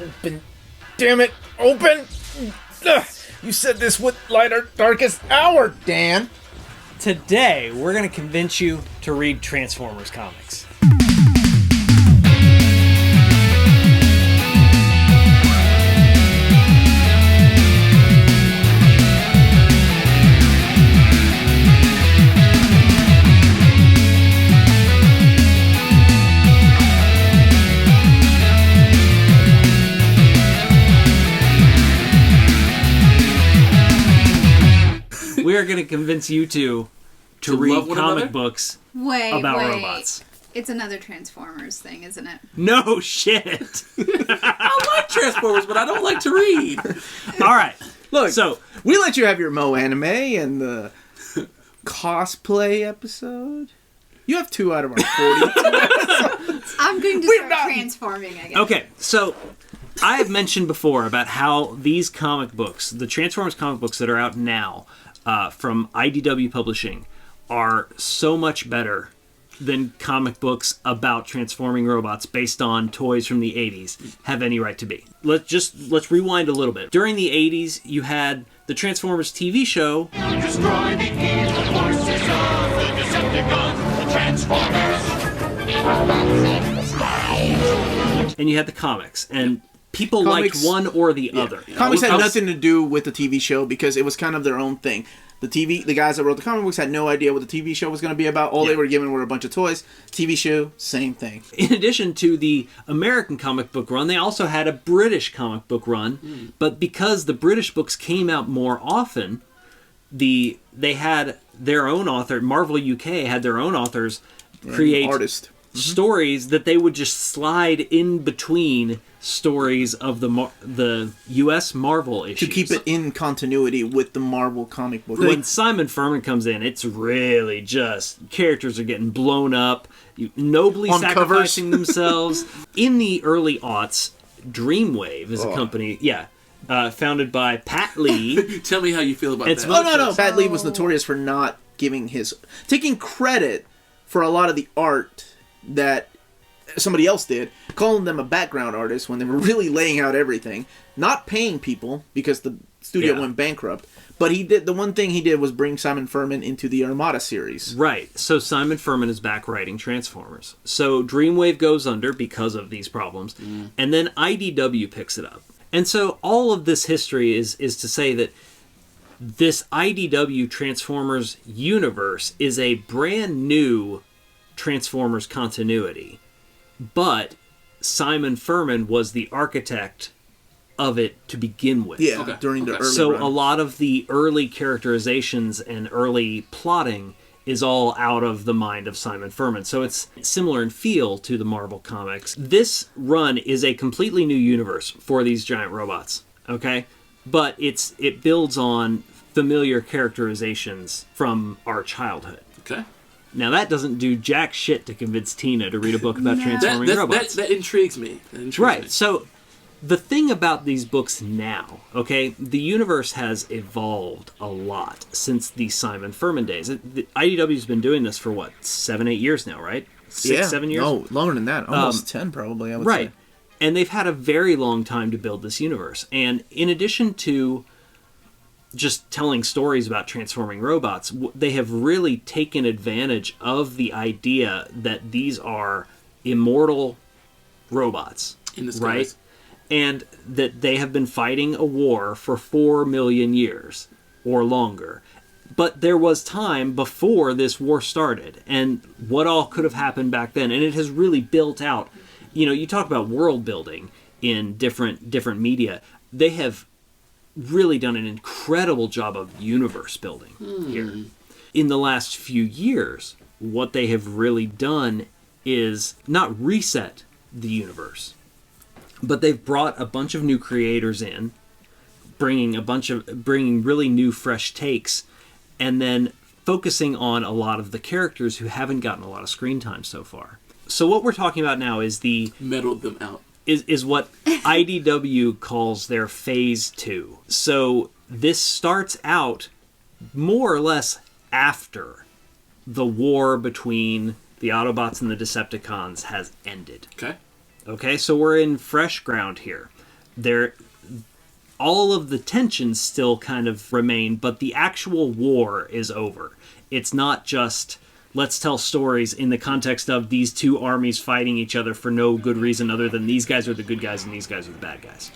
Open. Damn it. Open. Ugh. You said this would light our darkest hour, Dan. Today, we're going to convince you to read Transformers comics. We are going to convince you to read comic books about robots. It's another Transformers thing, isn't it? No shit. I like Transformers, but I don't like to read. All right. Look, So we let you have your Mo anime and the cosplay episode. You have 2 out of our 40. I'm going to start transforming again. Okay, so I have mentioned before about how these comic books, the Transformers comic books that are out now from IDW Publishing, are so much better than comic books about transforming robots based on toys from the 80s have any right to be. Let's rewind a little bit. During the 80s, you had the Transformers TV show. Destroy the evil forces of the Decepticons, the Transformers. And you had the comics, and people Comics- liked one or the other. Comics had nothing to do with the TV show because it was kind of their own thing. The guys that wrote the comic books had no idea what the TV show was going to be about. All they were given were a bunch of toys. TV show, same thing. In addition to the American comic book run, they also had a British comic book run. But because the British books came out more often, they had their own author. Marvel UK had their own authors create Artist. stories that they would just slide in between stories of the U.S. Marvel issues. To keep it in continuity with the Marvel comic book. When Simon Furman comes in, it's really just characters are getting blown up, nobly On sacrificing covers. themselves. In the early aughts, Dreamwave is a company, founded by Pat Lee. Tell me how you feel about It's that. No. Pat Lee was notorious for not taking credit for a lot of the art that somebody else did, calling them a background artist when they were really laying out everything, not paying people because the studio went bankrupt. But the one thing he did was bring Simon Furman into the Armada series. Right. So Simon Furman is back writing Transformers. So Dreamwave goes under because of these problems. And then IDW picks it up. And so all of this history is to say that this IDW Transformers universe is a brand new Transformers continuity. But Simon Furman was the architect of it to begin with. Yeah, during the early So run. a lot of the early characterizations and early plotting is all out of the mind of Simon Furman. So it's similar in feel to the Marvel comics. This run is a completely new universe for these giant robots, okay? But it builds on familiar characterizations from our childhood. Okay. Now, that doesn't do jack shit to convince Tina to read a book about transforming robots. That intrigues me. Right. So, the thing about these books now, okay, the universe has evolved a lot since the Simon Furman days. The IDW's been doing this for, 7-8 years now, right? 6-7 years? No, longer than that. Almost 10, probably, I would Right. say. And they've had a very long time to build this universe. And in addition to just telling stories about transforming robots, they have really taken advantage of the idea that these are immortal robots, In the skies. right? And that they have been fighting a war for 4 million years or longer. But there was time before this war started, and what all could have happened back then. And it has really built out. You know, you talk about world building in different media. They have really done an incredible job of universe building here. In the last few years, what they have really done is not reset the universe, but they've brought a bunch of new creators in, bringing really new fresh takes, and then focusing on a lot of the characters who haven't gotten a lot of screen time so far. So what we're talking about now is Meddled them out. is what IDW calls their Phase 2. So this starts out more or less after the war between the Autobots and the Decepticons has ended. Okay. Okay, so we're in fresh ground here. all of the tensions still kind of remain, but the actual war is over. It's not just, let's tell stories in the context of these two armies fighting each other for no good reason other than these guys are the good guys and these guys are the bad guys.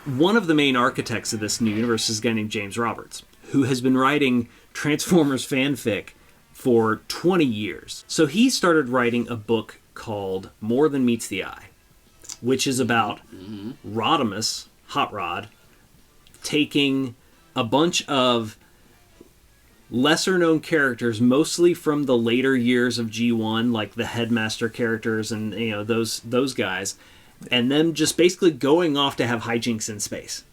One of the main architects of this new universe is a guy named James Roberts, who has been writing Transformers fanfic for 20 years. So he started writing a book called More Than Meets the Eye, which is about Rodimus, Hot Rod, taking a bunch of lesser-known characters, mostly from the later years of G1, like the Headmaster characters and those guys, and them just basically going off to have hijinks in space.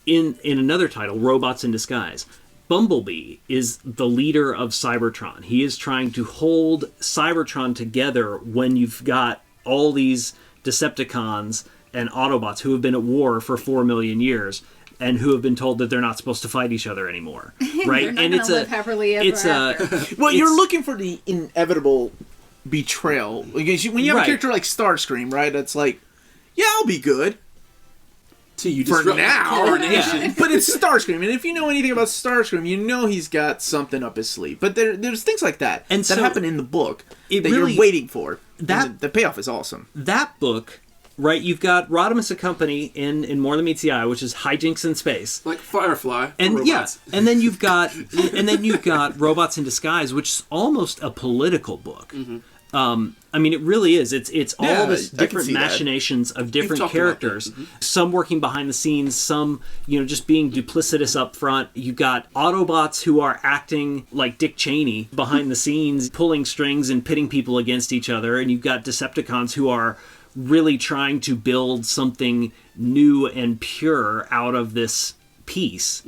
In another title, Robots in Disguise, Bumblebee is the leader of Cybertron. He is trying to hold Cybertron together when you've got all these Decepticons and Autobots who have been at war for 4 million years and who have been told that they're not supposed to fight each other anymore, right? They're not and it's live happily ever after. Well, you're looking for the inevitable betrayal. Because when you have a character like Starscream, right? It's like, yeah, I'll be good. Till you For disrupt now, coronation. But it's Starscream, and if you know anything about Starscream, you know he's got something up his sleeve. But there's things like that and that happen in the book that really, you're waiting for. That the payoff is awesome. That book, right? You've got Rodimus and Company in More Than Meets the Eye, which is hijinks in space, Like Firefly. and robots. and then you've got Robots in Disguise, which is almost a political book. I mean, it really is. It's all this different machinations of different characters. Some working behind the scenes, some just being duplicitous up front. You've got Autobots who are acting like Dick Cheney behind the scenes, pulling strings and pitting people against each other, and you've got Decepticons who are really trying to build something new and pure out of this piece,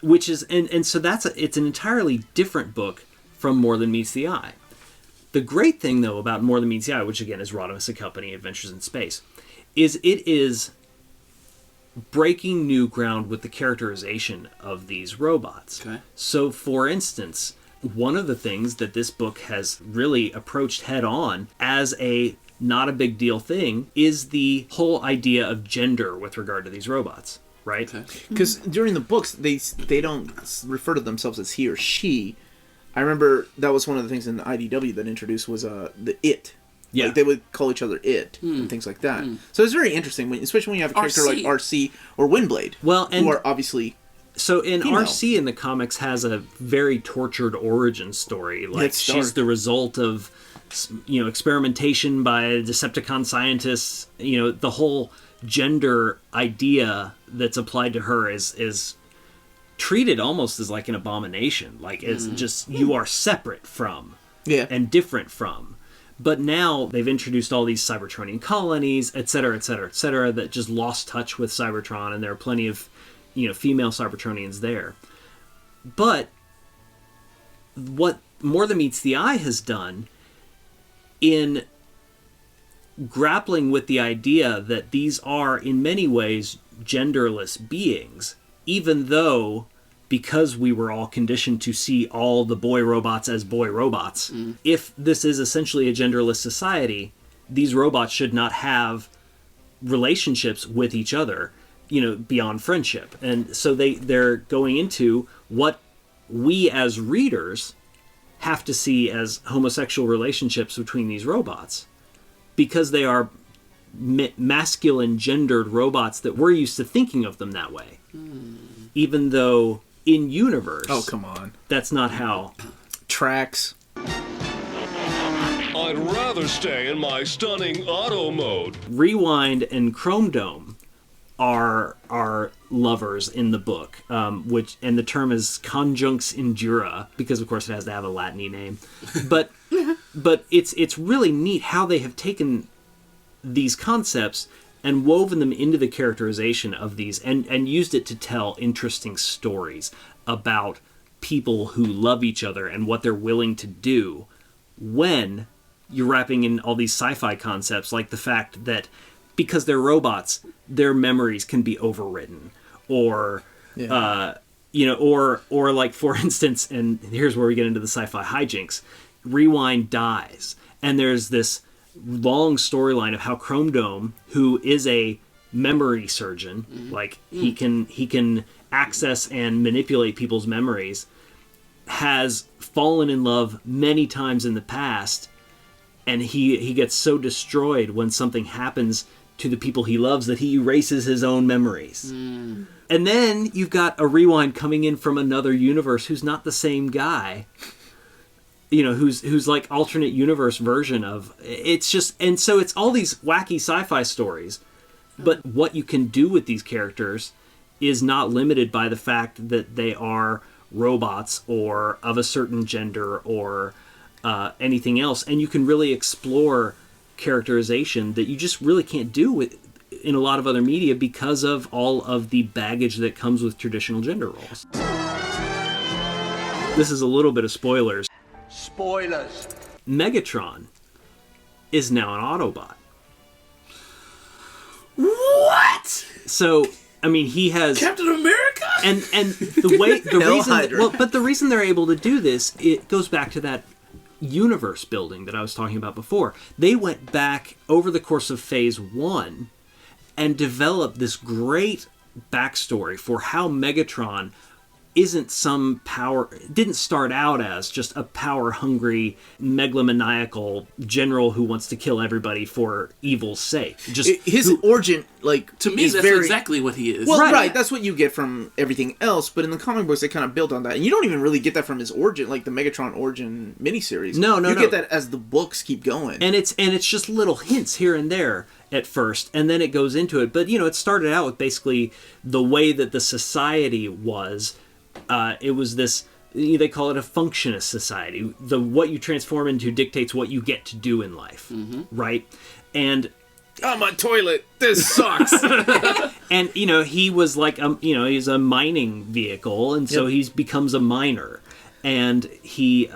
which is and so it's an entirely different book from More Than Meets the Eye. The great thing, though, about More Than Meets the Eye, which again is Rodimus and Company, Adventures in Space, is it is breaking new ground with the characterization of these robots. Okay. So, for instance, one of the things that this book has really approached head on as a not a big deal thing is the whole idea of gender with regard to these robots, right? Because during the books, they don't refer to themselves as he or she. I remember that was one of the things in the IDW that introduced was the it. Yeah. Like they would call each other it and things like that. So it's very interesting, especially when you have a character like RC or Windblade, and who are obviously so in female. RC in the comics has a very tortured origin story. Like It's she's dark. the result of experimentation by Decepticon scientists. The whole gender idea that's applied to her is treated almost as like an abomination, like it's just you are separate from and different from. But now they've introduced all these Cybertronian colonies, et cetera, that just lost touch with Cybertron, and there are plenty of female Cybertronians there. But what More Than Meets the Eye has done in grappling with the idea that these are in many ways genderless beings, even though, because we were all conditioned to see all the boy robots as boy robots, if this is essentially a genderless society, these robots should not have relationships with each other, beyond friendship. And so they're going into what we as readers have to see as homosexual relationships between these robots, because they are masculine gendered robots that we're used to thinking of them that way. Even though in universe, oh come on, that's not how. Tracks. I'd rather stay in my stunning auto mode. Rewind and Chrome Dome are lovers in the book, and the term is conjunx injura, because of course it has to have a Latin-y name. But it's really neat how they have taken these concepts and woven them into the characterization of these, and used it to tell interesting stories about people who love each other and what they're willing to do when you're wrapping in all these sci-fi concepts, like the fact that because they're robots, their memories can be overwritten, or or like, for instance, and here's where we get into the sci-fi hijinks, Rewind dies, and there's this long storyline of how Chrome Dome, who is a memory surgeon, like he can access and manipulate people's memories, has fallen in love many times in the past, and he gets so destroyed when something happens to the people he loves that he erases his own memories. And then you've got a Rewind coming in from another universe who's not the same guy. You know, who's like alternate universe version of... It's just... And so it's all these wacky sci-fi stories. But what you can do with these characters is not limited by the fact that they are robots or of a certain gender or anything else. And you can really explore characterization that you just really can't do in a lot of other media because of all of the baggage that comes with traditional gender roles. This is a little bit of spoilers. Spoilers. Megatron is now an Autobot. What? So, I mean, he has Captain America? and the reason they're able to do this, it goes back to that universe building that I was talking about before. They went back over the course of Phase 1 and developed this great backstory for how Megatron didn't start out as just a power-hungry, megalomaniacal general who wants to kill everybody for evil's sake. His origin, like, To me, that's exactly what he is. Well, right, that's what you get from everything else, but in the comic books, they kind of build on that. And you don't even really get that from his origin, like the Megatron origin miniseries. No. You get that as the books keep going. And it's just little hints here and there at first, and then it goes into it. But, you know, it started out with basically the way that the society was. It was this, they call it a functionist society. What you transform into dictates what you get to do in life, right? And oh, my toilet, this sucks. and you know, he was like, he's a mining vehicle, and so he becomes a miner, and he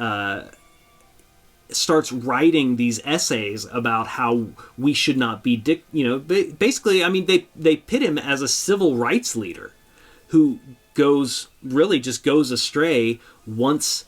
starts writing these essays about how we should not be basically, I mean, they pit him as a civil rights leader who goes astray once,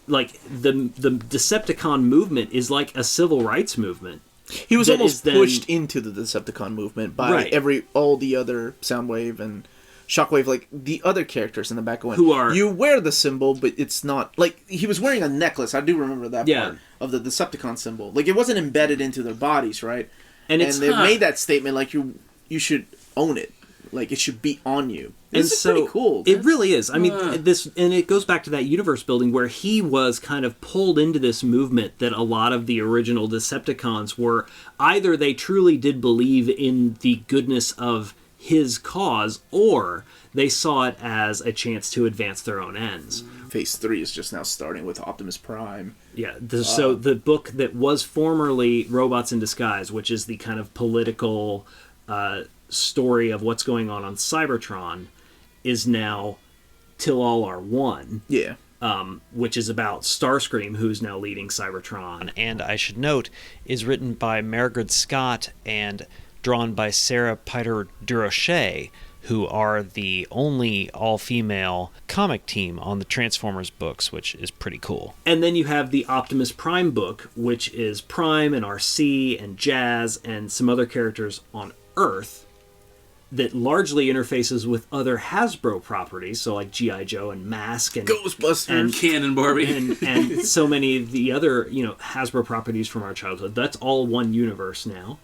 like, the Decepticon movement is like a civil rights movement. He was almost pushed into the Decepticon movement by all the other Soundwave and Shockwave, like the other characters in the back going, you wear the symbol, but it's not, like, he was wearing a necklace. I do remember that part of the Decepticon symbol. Like, it wasn't embedded into their bodies, right? And they made that statement, like, you should own it. Like, it should be on you. And this is pretty cool. It really is. I mean, and it goes back to that universe building where he was kind of pulled into this movement that a lot of the original Decepticons were. Either they truly did believe in the goodness of his cause, or they saw it as a chance to advance their own ends. Phase 3 is just now starting with Optimus Prime. Yeah, so the book that was formerly Robots in Disguise, which is the kind of political story of what's going on Cybertron, is now Till All Are One. Yeah. Which is about Starscream, who's now leading Cybertron. And I should note, is written by Margaret Scott and drawn by Sarah Piter Durocher, who are the only all-female comic team on the Transformers books, which is pretty cool. And then you have the Optimus Prime book, which is Prime and RC and Jazz and some other characters on Earth that largely interfaces with other Hasbro properties, so like G.I. Joe and Mask and Ghostbusters and Ken and Barbie and so many of the other Hasbro properties from our childhood. That's all one universe now,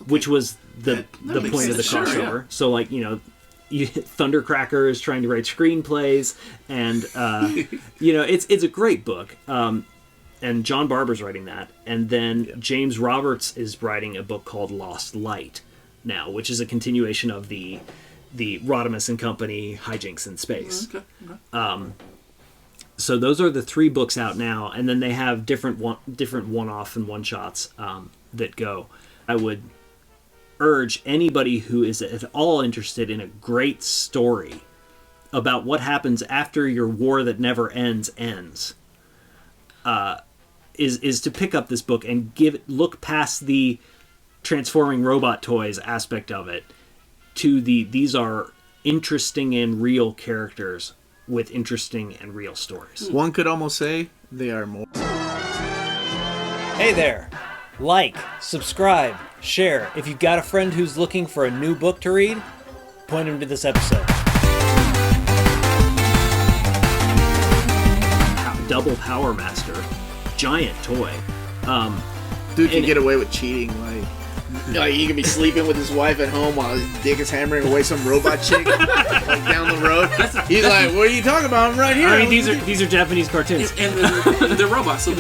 which was the point of the crossover. Sure, yeah. So like Thundercracker is trying to write screenplays, and it's a great book. And John Barber's writing that, and then James Roberts is writing a book called Lost Light now, which is a continuation of the Rodimus and Company hijinks in space. Okay. So those are the 3 books out now, and then they have different one-off and one-shots that go. I would urge anybody who is at all interested in a great story about what happens after your war that never ends is to pick up this book and look past the transforming robot toys aspect of it to these are interesting and real characters with interesting and real stories. One could almost say they are more. Hey there! Like, subscribe, share. If you've got a friend who's looking for a new book to read, point him to this episode. Double Power Master, giant toy. Dude can get away with cheating, like he can be sleeping with his wife at home while his dick is hammering away some robot chick like down the road. He's like, "What are you talking about? I'm right here." I mean, these are Japanese cartoons. And they're robots. So